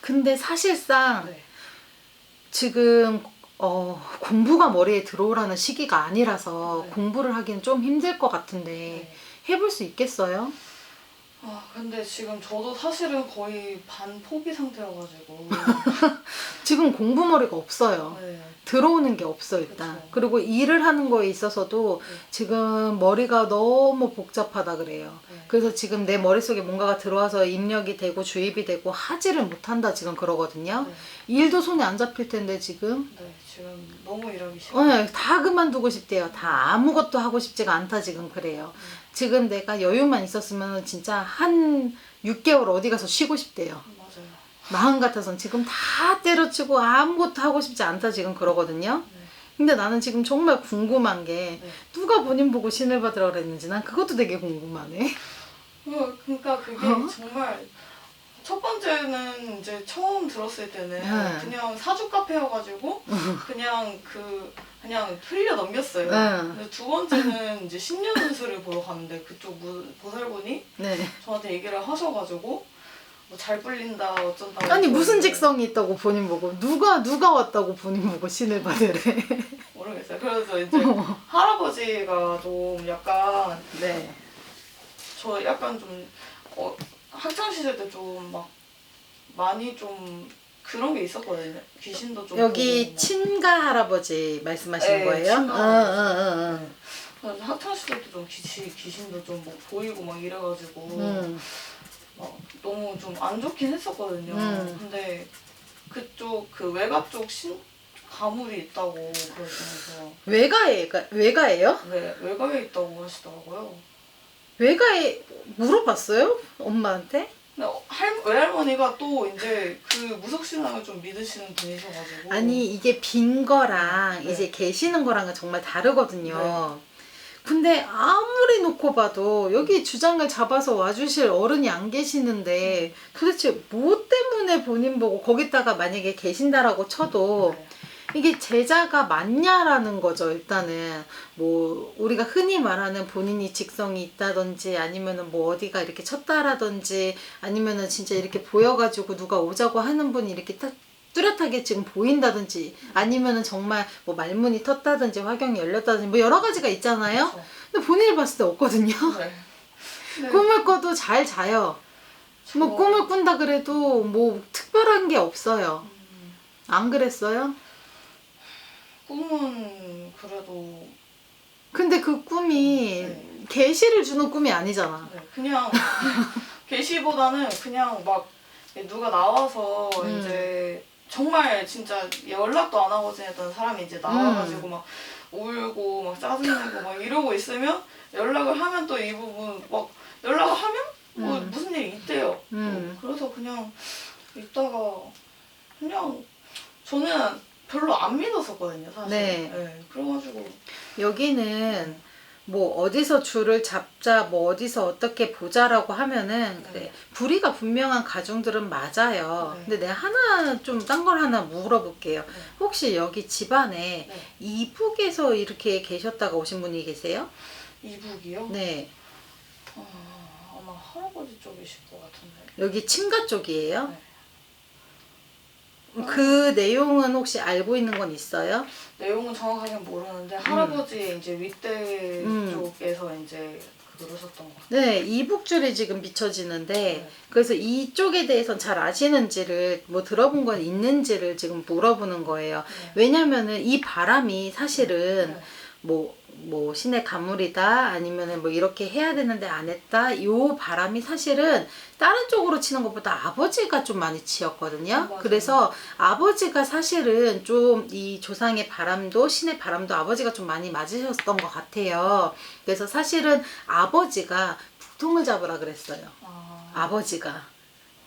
근데 사실상 네. 지금 공부가 머리에 들어오라는 시기가 아니라서 네. 공부를 하기는 좀 힘들 것 같은데 네. 해볼 수 있겠어요? 근데 지금 저도 사실은 거의 반 포기 상태여가지고. 지금 공부머리가 없어요. 네. 들어오는 게 없어 일단. 그쵸. 그리고 일을 하는 거에 있어서도 네. 지금 머리가 너무 복잡하다 그래요. 네. 그래서 지금 내 머릿속에 뭔가가 들어와서 입력이 되고 주입이 되고 하지를 못한다 지금 그러거든요. 네. 일도 손에 안 잡힐 텐데 지금. 네, 지금 너무 일하기 싫어요. 다 그만두고 싶대요. 다 아무것도 하고 싶지가 않다 지금 그래요. 지금 내가 여유만 있었으면 진짜 한 6개월 어디 가서 쉬고 싶대요. 맞아요. 마음 같아서는 지금 다 때려치고 아무것도 하고 싶지 않다 지금 그러거든요. 네. 근데 나는 지금 정말 궁금한 게 네. 누가 본인 보고 신을 받으라 그랬는지 난 그것도 되게 궁금하네. 그러니까 그게 정말 첫 번째는 이제 처음 들었을 때는 네. 그냥 사주 카페여가지고 그냥 흘려 넘겼어요. 네. 근데 두 번째는 이제 신년운수를 보러 갔는데 그쪽 보살분이 네. 저한테 얘기를 하셔가지고 뭐 잘 불린다 어쩐다. 아니 무슨 그러는데 직성이 있다고 본인 보고 누가 왔다고 본인 보고 신을 받으래. 모르겠어요. 그래서 이제 할아버지가 좀 약간 네. 저 약간 좀 학창 시절 때 좀 막 많이 좀 그런 게 있었거든요. 귀신도 좀 여기 보고 막. 친가 할아버지 말씀하시는 네, 거예요? 친가 응. 네. 그래서 학창 시절 때 좀 귀신도 좀 뭐 보이고 막 이래가지고 막 너무 좀 안 좋긴 했었거든요. 근데 그쪽 그 외가 쪽 가물이 있다고 그러시면서 외가예요? 네, 외가에 있다고 하시더라고요. 외가에 물어봤어요? 엄마한테? 근데 외할머니가 또 이제 그 무속신앙을 좀 믿으시는 분이셔가지고. 아니 이게 빈 거랑 네. 이제 계시는 거랑은 정말 다르거든요. 근데 아무리 놓고 봐도 여기 주장을 잡아서 와주실 어른이 안 계시는데 도대체 뭐 때문에 본인 보고 거기다가 만약에 계신다라고 쳐도 네. 이게 제자가 맞냐라는 거죠. 일단은 뭐 우리가 흔히 말하는 본인이 직성이 있다든지 아니면은 뭐 어디가 이렇게 쳤다라든지 아니면은 진짜 이렇게 보여가지고 누가 오자고 하는 분이 이렇게 딱 뚜렷하게 지금 보인다든지 아니면은 정말 뭐 말문이 텄다든지 화경이 열렸다든지 뭐 여러 가지가 있잖아요. 그렇죠. 근데 본인을 봤을 때 없거든요. 네. 네. 꿈을 꿔도 잘 자요. 뭐 꿈을 꾼다 그래도 뭐 특별한 게 없어요. 안 그랬어요? 꿈은 그래도 근데 그 꿈이 네. 계시를 주는 꿈이 아니잖아. 네, 그냥 계시보다는 그냥 막 누가 나와서 이제 정말 진짜 연락도 안 하고 지냈던 사람이 이제 나와가지고 막 울고 막 짜증내고 막 이러고 있으면 연락을 하면 또 이 부분 막 연락을 하면 뭐 무슨 일이 있대요. 그래서 그냥 있다가 그냥 저는 별로 안 믿었었거든요, 사실. 네. 그래가지고 여기는 뭐 어디서 줄을 잡자 뭐 어디서 어떻게 보자라고 하면은 그래 불의가 분명한 가정들은 맞아요. 네. 근데 내가 하나 좀 딴 걸 하나 물어볼게요. 네. 혹시 여기 집안에 네. 이북에서 이렇게 계셨다가 오신 분이 계세요? 이북이요? 네. 아마 할아버지 쪽이실 것 같은데. 여기 친가 쪽이에요? 네. 그 내용은 혹시 알고 있는 건 있어요? 내용은 정확하게 모르는데 할아버지 이제 윗대 쪽에서 이제 그러셨던 것 같아요. 네, 이북줄이 지금 비춰지는데 네. 그래서 이쪽에 대해서는 잘 아시는지를 뭐 들어본 건 있는지를 지금 물어보는 거예요. 네. 왜냐면은 이 바람이 사실은 네. 뭐 신의 가물이다 아니면은 뭐 이렇게 해야 되는데 안 했다 요 바람이 사실은 다른 쪽으로 치는 것보다 아버지가 좀 많이 치였거든요. 맞아요. 그래서 아버지가 사실은 좀 이 조상의 바람도 신의 바람도 아버지가 좀 많이 맞으셨던 것 같아요. 그래서 사실은 아버지가 북통을 잡으라 그랬어요. 아버지가.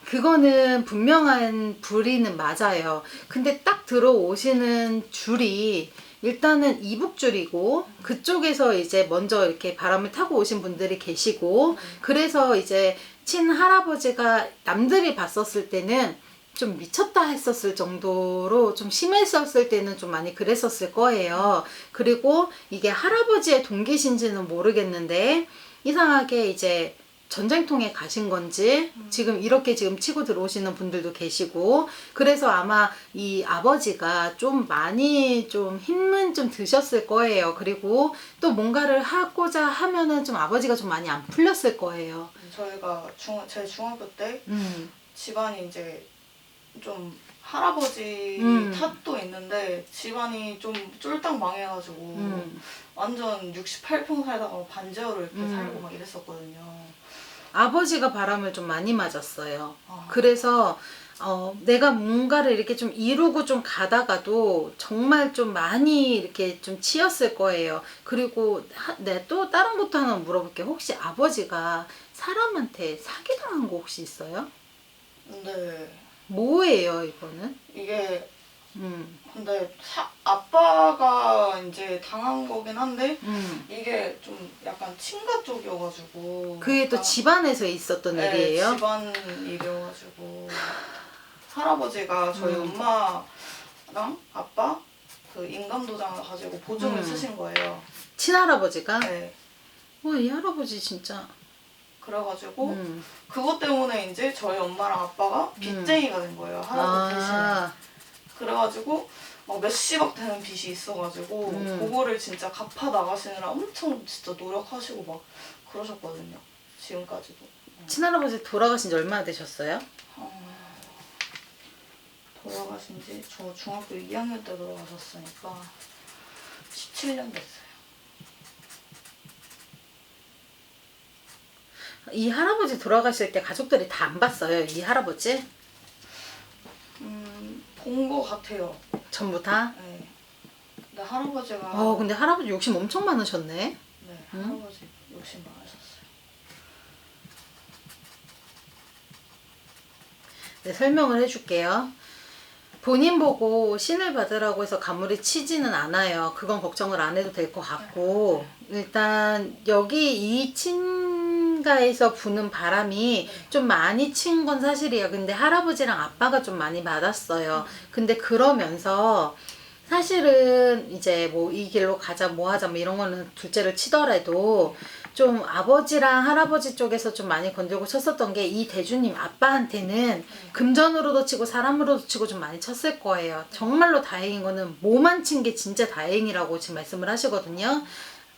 그거는 분명한 불의는 맞아요. 근데 딱 들어오시는 줄이 일단은 이북줄이고 그쪽에서 이제 먼저 이렇게 바람을 타고 오신 분들이 계시고 그래서 이제 친할아버지가 남들이 봤었을 때는 좀 미쳤다 했었을 정도로 좀 심했었을 때는 좀 많이 그랬었을 거예요. 그리고 이게 할아버지의 동기신지는 모르겠는데 이상하게 이제 전쟁통에 가신 건지 지금 이렇게 지금 치고 들어오시는 분들도 계시고 그래서 아마 이 아버지가 좀 많이 좀 힘은 좀 드셨을 거예요. 그리고 또 뭔가를 하고자 하면은 좀 아버지가 좀 많이 안 풀렸을 거예요. 저희가 제 중학교 때 음. 집안이 이제 좀 할아버지 탓도 있는데 집안이 좀 쫄딱 망해가지고 완전 68평 살다가 반지하로 이렇게 살고 막 이랬었거든요. 아버지가 바람을 좀 많이 맞았어요. 아. 그래서 내가 뭔가를 이렇게 좀 이루고 좀 가다가도 정말 좀 많이 이렇게 좀 치였을 거예요. 그리고 네, 또 다른 것도 하나 물어볼게요. 혹시 아버지가 사람한테 사기당한 거 혹시 있어요? 근데 뭐예요, 이거는? 이게 음, 근데 아빠가 이제 당한 거긴 한데 이게 좀 약간 친가 쪽이어가지고 그게 또 약간- 집안에서 있었던 네, 일이에요? 집안 일이어가지고 할아버지가 저희 엄마랑 아빠 그 인감도장을 가지고 보증을 쓰신 거예요. 친할아버지가? 네. 와, 이 할아버지 진짜. 그래가지고 음. 그것 때문에 이제 저희 엄마랑 아빠가 빚쟁이가 된 거예요. 할아버지 대신에. 아, 그래가지고 막 몇십억 되는 빚이 있어가지고 그거를 진짜 갚아 나가시느라 엄청 진짜 노력하시고 막 그러셨거든요. 지금까지도. 친할아버지 돌아가신 지 얼마나 되셨어요? 돌아가신 지 저 중학교 2학년 때 돌아가셨으니까 17년 됐어요. 이 할아버지 돌아가실 때 가족들이 다 안 봤어요, 이 할아버지? 본 거 같아요. 전부 다? 네. 근데 할아버지가 근데 할아버지 욕심 엄청 많으셨네. 네, 할아버지 욕심 많으셨어요. 네, 설명을 해줄게요. 본인 보고 신을 받으라고 해서 가물이 치지는 않아요. 그건 걱정을 안 해도 될 것 같고 일단 여기 이 친가에서 부는 바람이 좀 많이 친 건 사실이에요. 근데 할아버지랑 아빠가 좀 많이 맞았어요. 근데 그러면서 사실은 이제 뭐 이 길로 가자 뭐 하자 뭐 이런 거는 둘째를 치더라도 좀 아버지랑 할아버지 쪽에서 좀 많이 건들고 쳤었던 게 이 대주님 아빠한테는 금전으로도 치고 사람으로도 치고 좀 많이 쳤을 거예요. 정말로 다행인 거는 뭐만 친 게 진짜 다행이라고 지금 말씀을 하시거든요.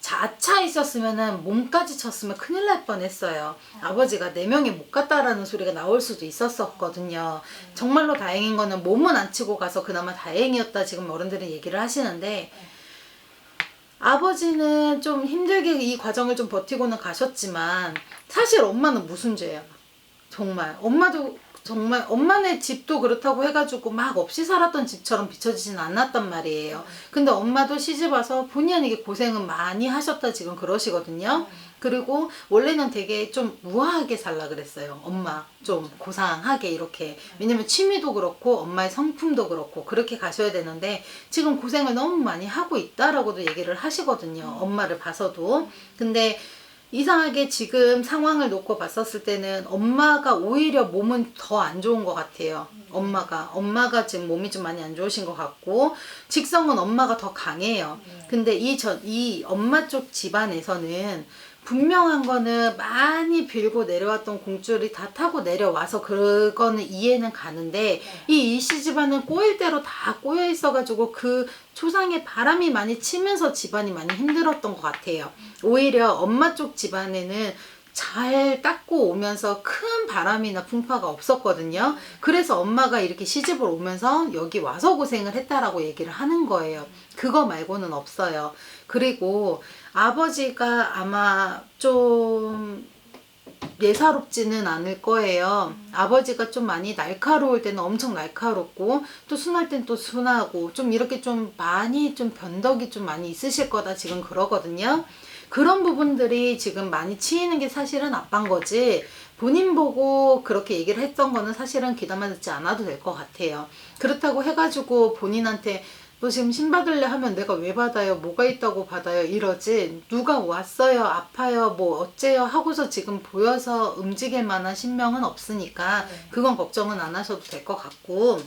자차 있었으면은 몸까지 쳤으면 큰일 날 뻔했어요. 아버지가 4명이 못 갔다라는 소리가 나올 수도 있었거든요. 정말로 다행인 거는 몸은 안 치고 가서 그나마 다행이었다 지금 어른들은 얘기를 하시는데 아버지는 좀 힘들게 이 과정을 좀 버티고는 가셨지만 사실 엄마는 무슨 죄야. 정말 엄마도 정말 엄마네 집도 그렇다고 해가지고 막 없이 살았던 집처럼 비춰지진 않았단 말이에요. 근데 엄마도 시집 와서 본의 아니게 고생은 많이 하셨다 지금 그러시거든요. 그리고 원래는 되게 좀 우아하게 살라 그랬어요. 엄마 좀 고상하게 이렇게. 왜냐면 취미도 그렇고 엄마의 성품도 그렇고 그렇게 가셔야 되는데 지금 고생을 너무 많이 하고 있다라고도 얘기를 하시거든요. 엄마를 봐서도. 근데 이상하게 지금 상황을 놓고 봤었을 때는 엄마가 오히려 몸은 더 안 좋은 것 같아요. 엄마가 지금 몸이 좀 많이 안 좋으신 것 같고 직성은 엄마가 더 강해요. 근데 이 엄마 쪽 집안에서는 분명한 거는 많이 빌고 내려왔던 공줄이 다 타고 내려와서 그거는 이해는 가는데 이 일시 집안은 꼬일 대로 다 꼬여 있어가지고 그 초상에 바람이 많이 치면서 집안이 많이 힘들었던 것 같아요. 오히려 엄마 쪽 집안에는 잘 닦고 오면서 큰 바람이나 풍파가 없었거든요. 그래서 엄마가 이렇게 시집을 오면서 여기 와서 고생을 했다라고 얘기를 하는 거예요. 그거 말고는 없어요. 그리고 아버지가 아마 좀 예사롭지는 않을 거예요. 아버지가 좀 많이 날카로울 때는 엄청 날카롭고 또 순할 땐 또 순하고 좀 이렇게 좀 많이 좀 변덕이 좀 많이 있으실 거다 지금 그러거든요. 그런 부분들이 지금 많이 치이는 게 사실은 아빠인 거지 본인 보고 그렇게 얘기를 했던 거는 사실은 귀담아 듣지 않아도 될 것 같아요. 그렇다고 해가지고 본인한테 너 지금 신 받을래 하면 내가 왜 받아요? 뭐가 있다고 받아요? 이러지. 누가 왔어요? 아파요? 뭐 어째요? 하고서 지금 보여서 움직일 만한 신명은 없으니까 그건 걱정은 안 하셔도 될 것 같고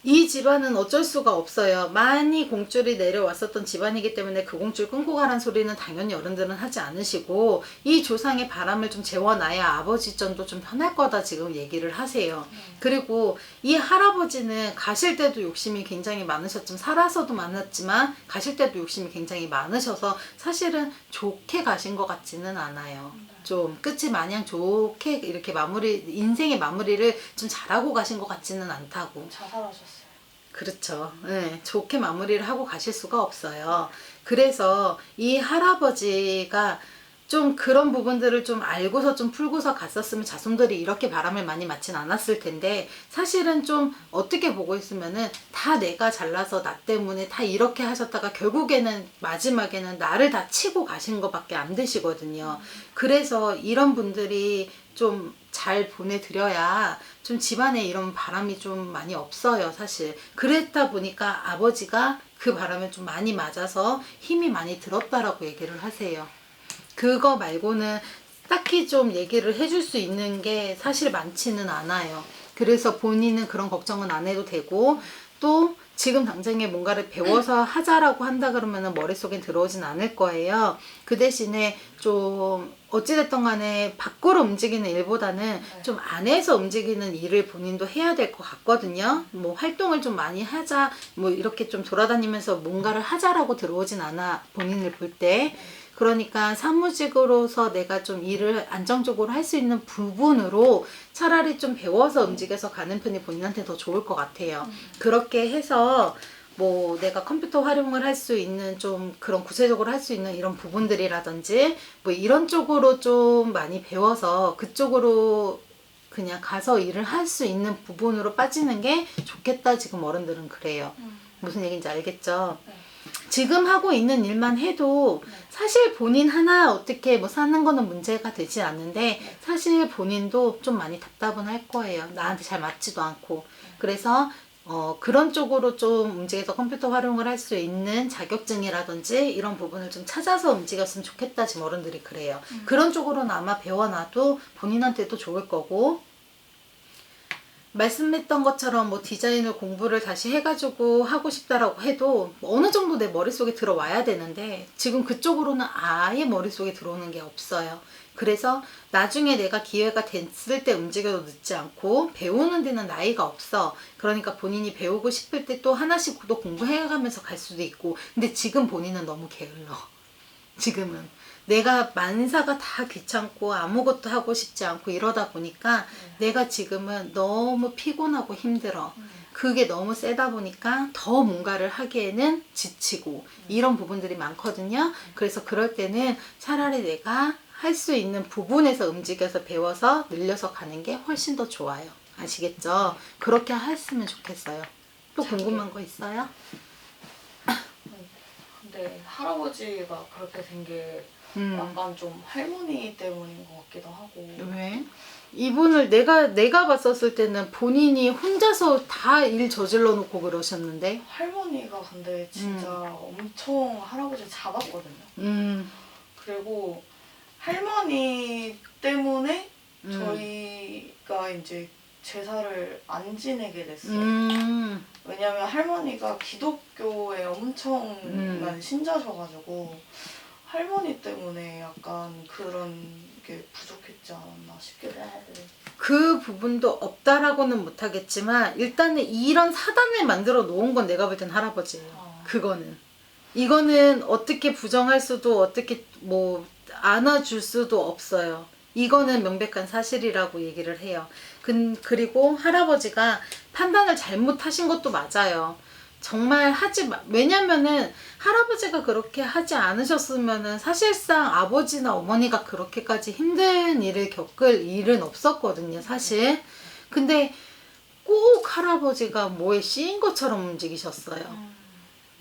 이 집안은 어쩔 수가 없어요. 많이 공줄이 내려왔었던 집안이기 때문에 그 공줄 끊고 가란 소리는 당연히 어른들은 하지 않으시고, 이 조상의 바람을 좀 재워놔야 아버지 전도 좀 편할 거다 지금 얘기를 하세요. 그리고 이 할아버지는 가실 때도 욕심이 굉장히 많으셨지만, 살아서도 많았지만 가실 때도 욕심이 굉장히 많으셔서 사실은 좋게 가신 것 같지는 않아요. 좀 끝이 마냥 좋게 이렇게 인생의 마무리를 좀 잘하고 가신 것 같지는 않다고. 자살하셨어요. 그렇죠. 네, 좋게 마무리를 하고 가실 수가 없어요. 그래서 이 할아버지가 좀 그런 부분들을 좀 알고서 좀 풀고서 갔었으면 자손들이 이렇게 바람을 많이 맞진 않았을 텐데, 사실은 좀 어떻게 보고 있으면은 다 내가 잘나서 나 때문에 다 이렇게 하셨다가 결국에는 마지막에는 나를 다 치고 가신 것밖에 안 되시거든요. 그래서 이런 분들이 좀 잘 보내드려야 좀 집안에 이런 바람이 좀 많이 없어요, 사실. 그랬다 보니까 아버지가 그 바람에 좀 많이 맞아서 힘이 많이 들었다라고 얘기를 하세요. 그거 말고는 딱히 좀 얘기를 해줄 수 있는 게 사실 많지는 않아요. 그래서 본인은 그런 걱정은 안 해도 되고, 또 지금 당장에 뭔가를 배워서 하자라고 한다 그러면 머릿속에 들어오진 않을 거예요. 그 대신에 좀 어찌됐든 간에 밖으로 움직이는 일보다는 좀 안에서 움직이는 일을 본인도 해야 될 것 같거든요. 뭐 활동을 좀 많이 하자, 뭐 이렇게 좀 돌아다니면서 뭔가를 하자라고 들어오진 않아, 본인을 볼 때. 그러니까 사무직으로서 내가 좀 일을 안정적으로 할 수 있는 부분으로 차라리 좀 배워서 움직여서 가는 편이 본인한테 더 좋을 것 같아요. 그렇게 해서 뭐 내가 컴퓨터 활용을 할 수 있는 좀 그런 구체적으로 할 수 있는 이런 부분들이라든지 뭐 이런 쪽으로 좀 많이 배워서 그쪽으로 그냥 가서 일을 할 수 있는 부분으로 빠지는 게 좋겠다, 지금 어른들은 그래요. 무슨 얘기인지 알겠죠? 지금 하고 있는 일만 해도 사실 본인 하나 어떻게 뭐 사는 거는 문제가 되지 않는데, 사실 본인도 좀 많이 답답은 할 거예요. 나한테 잘 맞지도 않고. 그래서 그런 쪽으로 좀 움직여서 컴퓨터 활용을 할 수 있는 자격증이라든지 이런 부분을 좀 찾아서 움직였으면 좋겠다, 지금 어른들이 그래요. 그런 쪽으로는 아마 배워놔도 본인한테도 좋을 거고, 말씀했던 것처럼 뭐 디자인을 공부를 다시 해가지고 하고 싶다라고 해도 어느 정도 내 머릿속에 들어와야 되는데, 지금 그쪽으로는 아예 머릿속에 들어오는 게 없어요. 그래서 나중에 내가 기회가 됐을 때 움직여도 늦지 않고, 배우는 데는 나이가 없어. 그러니까 본인이 배우고 싶을 때 또 하나씩 또 공부해가면서 갈 수도 있고. 근데 지금 본인은 너무 게을러. 지금은 내가 만사가 다 귀찮고 아무것도 하고 싶지 않고 이러다 보니까 내가 지금은 너무 피곤하고 힘들어. 그게 너무 세다 보니까 더 뭔가를 하기에는 지치고 이런 부분들이 많거든요. 그래서 그럴 때는 차라리 내가 할 수 있는 부분에서 움직여서 배워서 늘려서 가는 게 훨씬 더 좋아요. 아시겠죠? 그렇게 했으면 좋겠어요. 또 궁금한 거 있어요? 근데 할아버지가 그렇게 된 게 약간 좀 할머니 때문인 것 같기도 하고. 왜? 이분을 내가 봤었을 때는 본인이 혼자서 다 일 저질러 놓고 그러셨는데. 할머니가 근데 진짜 엄청 할아버지 잡았거든요. 그리고 할머니 때문에 저희가 이제 제사를 안 지내게 됐어요. 왜냐면 할머니가 기독교에 엄청난 신자셔가지고 할머니 때문에 약간 그런 게 부족했지 않았나 싶기도 하고. 그 부분도 없다라고는 못하겠지만, 일단은 이런 사단을 만들어 놓은 건 내가 볼 땐 할아버지예요. 그거는. 이거는 어떻게 부정할 수도 어떻게 뭐 안아줄 수도 없어요. 이거는 명백한 사실이라고 얘기를 해요. 그리고 할아버지가 판단을 잘못하신 것도 맞아요. 정말 왜냐면은 할아버지가 그렇게 하지 않으셨으면은 사실상 아버지나 어머니가 그렇게까지 힘든 일을 겪을 일은 없었거든요, 사실. 근데 꼭 할아버지가 뭐에 씌인 것처럼 움직이셨어요.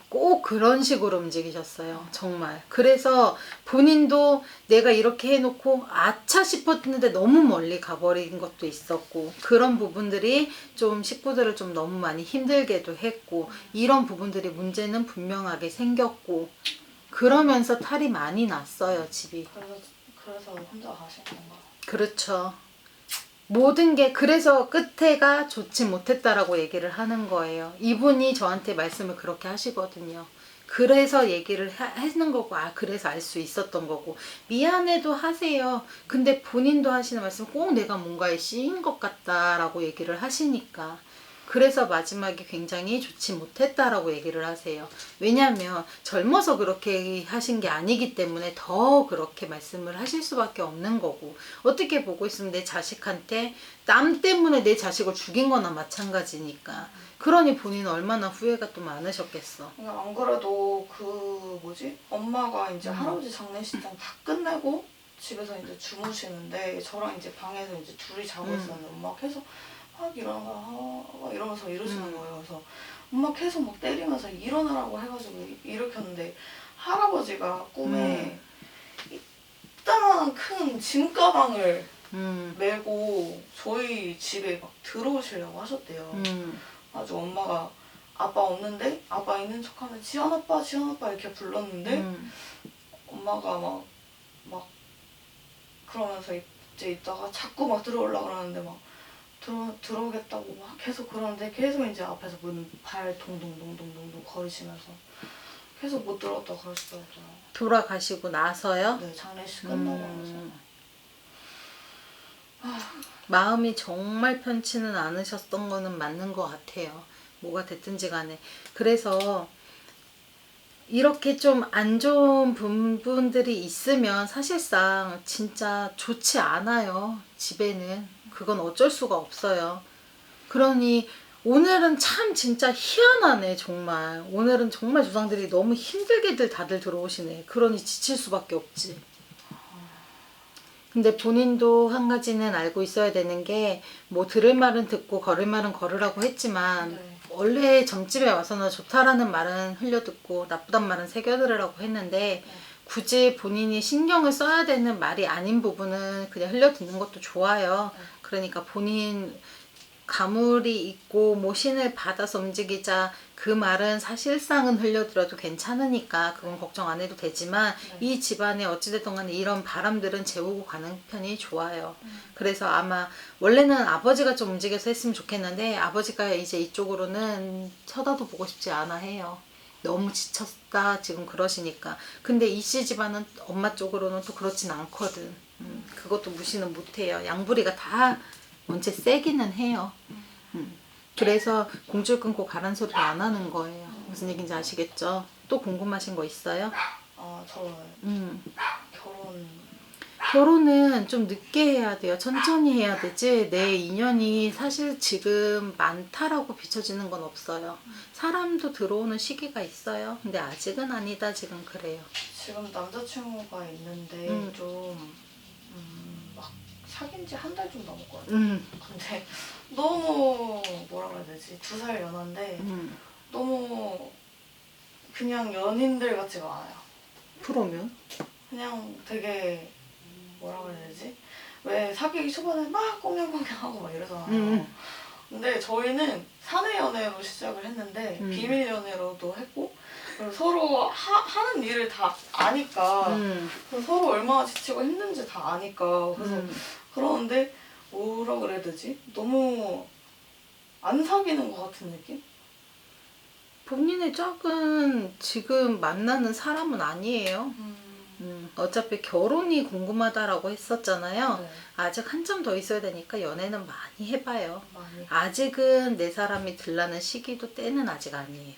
꼭 그런 식으로 움직이셨어요. 정말. 그래서 본인도 내가 이렇게 해놓고 아차 싶었는데 너무 멀리 가버린 것도 있었고, 그런 부분들이 좀 식구들을 좀 너무 많이 힘들게도 했고, 이런 부분들이 문제는 분명하게 생겼고, 그러면서 탈이 많이 났어요, 집이. 그래서 혼자 가신 건가? 그렇죠. 모든 게 그래서 끝에가 좋지 못했다라고 얘기를 하는 거예요. 이분이 저한테 말씀을 그렇게 하시거든요. 그래서 얘기를 하는 거고, 그래서 알 수 있었던 거고, 미안해도 하세요. 근데 본인도 하시는 말씀 꼭 내가 뭔가에 씌인 것 같다라고 얘기를 하시니까. 그래서 마지막에 굉장히 좋지 못했다라고 얘기를 하세요. 왜냐하면 젊어서 그렇게 하신 게 아니기 때문에 더 그렇게 말씀을 하실 수밖에 없는 거고, 어떻게 보고 있으면 내 자식한테 남 때문에 내 자식을 죽인 거나 마찬가지니까. 그러니 본인은 얼마나 후회가 또 많으셨겠어. 그러니까 안 그래도 그 뭐지? 엄마가 이제 할아버지 장례식장 다 끝내고 집에서 이제 주무시는데 저랑 이제 방에서 이제 둘이 자고 있었는데 엄마가 계속 막 일어나 이러면서 이러시는 거예요. 그래서 엄마 계속 막 때리면서 일어나라고 해가지고 일으켰는데 할아버지가 꿈에 이따만한 큰 짐가방을 메고 저희 집에 막 들어오시려고 하셨대요. 아주 엄마가 아빠 없는데 아빠 있는 척하면 지연 아빠 이렇게 불렀는데 엄마가 막 그러면서 이제 있다가 자꾸 막 들어오려고 그러는데 막 들어오겠다고 막 계속 그러는데 계속 이제 앞에서 문 발 동동동동동동 거리시면서 계속 못 들어갔다 그러시더라고요. 돌아가시고 나서요? 네, 장례식 끝나고 나서. 마음이 정말 편치는 않으셨던 거는 맞는 것 같아요. 뭐가 됐든지 간에. 그래서 이렇게 좀 안 좋은 부분들이 있으면 사실상 진짜 좋지 않아요. 집에는. 그건 어쩔 수가 없어요. 그러니 오늘은 참 진짜 희한하네 정말. 오늘은 정말 조상들이 너무 힘들게들 다들 들어오시네. 그러니 지칠 수밖에 없지. 근데 본인도 한 가지는 알고 있어야 되는 게, 뭐 들을 말은 듣고 걸을 말은 걸으라고 했지만 네. 원래 점집에 와서는 좋다라는 말은 흘려듣고 나쁘단 말은 새겨들으라고 했는데, 굳이 본인이 신경을 써야 되는 말이 아닌 부분은 그냥 흘려듣는 것도 좋아요. 그러니까 본인 가물이 있고 뭐 신을 받아서 움직이자, 그 말은 사실상은 흘려들어도 괜찮으니까 그건 걱정 안 해도 되지만, 이 집안에 어찌됐든 간에 이런 바람들은 재우고 가는 편이 좋아요. 그래서 아마 원래는 아버지가 좀 움직여서 했으면 좋겠는데 아버지가 이제 이쪽으로는 쳐다도 보고 싶지 않아 해요. 너무 지쳤다 지금 그러시니까. 근데 이씨 집안은 엄마 쪽으로는 또 그렇진 않거든. 그것도 무시는 못해요. 양부리가 다 원체 세기는 해요. 그래서 공줄 끊고 가란 소리 안 하는 거예요. 무슨 얘기인지 아시겠죠? 또 궁금하신 거 있어요? 저는 결혼 결혼은 좀 늦게 해야 돼요. 천천히 해야 되지. 내 인연이 사실 지금 많다라고 비춰지는 건 없어요. 사람도 들어오는 시기가 있어요. 근데 아직은 아니다. 지금 그래요. 지금 남자친구가 있는데 막 사귄 지 한 달 좀 넘었거든요. 근데 너무 뭐라고 해야 되지? 2살 연하인데 너무 그냥 연인들 같지가 않아요. 그러면? 그냥 되게 뭐라고 해야 되지? 왜 사귀기 초반에 막 꽁냥꽁냥하고 막 이러잖아요. 근데 저희는 사내 연애로 시작을 했는데 비밀 연애로도 했고, 그리고 서로 하는 일을 다 아니까 그리고 서로 얼마나 지치고 힘든지 다 아니까 그래서 그러는데 뭐라 그래야 되지? 너무 안 사귀는 것 같은 느낌? 본인의 짝은 지금 만나는 사람은 아니에요. 어차피 결혼이 궁금하다라고 했었잖아요. 네. 아직 한참 더 있어야 되니까 연애는 많이 해봐요. 많이. 아직은 내 사람이 들라는 시기도 때는 아직 아니에요.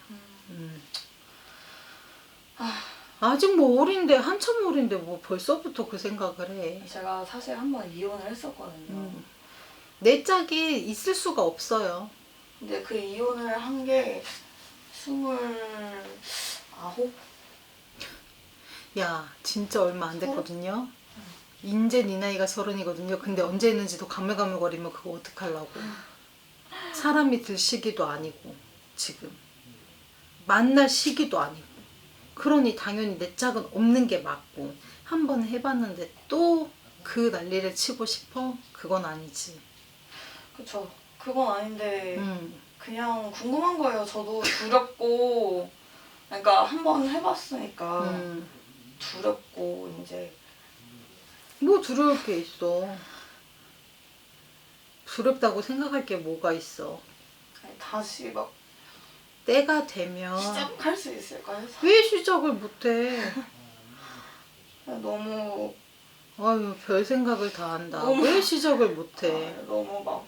아직 뭐 어린데, 한참 어린데 뭐 벌써부터 그 생각을 해. 제가 사실 한번 이혼을 했었거든요. 내 짝이 있을 수가 없어요. 근데 그 이혼을 한 게 29? 야, 진짜 얼마 안 됐거든요. 인제 네 나이가 30이거든요. 근데 언제 했는지도 가물가물거리면 그거 어떡하려고. 사람이 들 시기도 아니고 지금 만날 시기도 아니고. 그러니 당연히 내 짝은 없는 게 맞고, 한 번 해봤는데 또 그 난리를 치고 싶어? 그건 아니지. 그쵸. 그건 아닌데 그냥 궁금한 거예요. 저도 두렵고, 그러니까 한 번 해봤으니까 두렵고 이제 뭐 두려울 게 있어. 두렵다고 생각할 게 뭐가 있어. 아니, 다시 막 때가 되면 시작할 수 있을까요? 왜 시작을 못해? 너무 아유, 별 생각을 다 한다. 너무- 왜 시작을 못해? 너무 막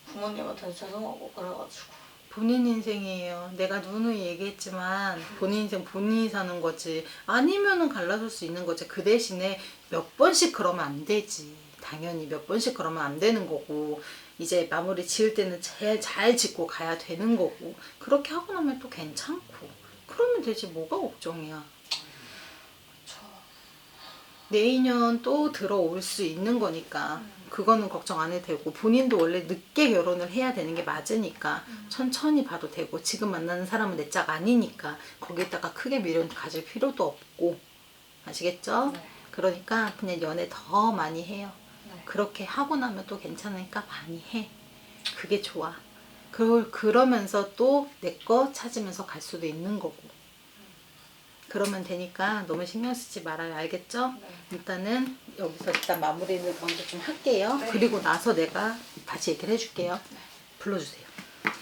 부모님한테 죄송하고 그래가지고. 본인 인생이에요. 내가 누누이 얘기했지만 본인 인생 본인이 사는 거지. 아니면은 갈라설 수 있는 거지. 그 대신에 몇 번씩 그러면 안 되지. 당연히 몇 번씩 그러면 안 되는 거고, 이제 마무리 지을 때는 제일 잘 짓고 가야 되는 거고, 그렇게 하고 나면 또 괜찮고 그러면 되지. 뭐가 걱정이야. 내 인연 또 들어올 수 있는 거니까 그거는 걱정 안 해도 되고, 본인도 원래 늦게 결혼을 해야 되는 게 맞으니까 천천히 봐도 되고, 지금 만나는 사람은 내 짝 아니니까 거기에다가 크게 미련 가질 필요도 없고, 아시겠죠? 네. 그러니까 그냥 연애 더 많이 해요. 네. 그렇게 하고 나면 또 괜찮으니까 많이 해. 그게 좋아. 그러면서 또 내 거 찾으면서 갈 수도 있는 거고. 그러면 되니까 너무 신경 쓰지 말아요. 알겠죠? 네. 일단은 여기서 일단 마무리를 먼저 좀 할게요. 네. 그리고 나서 내가 다시 얘기를 해줄게요. 불러주세요.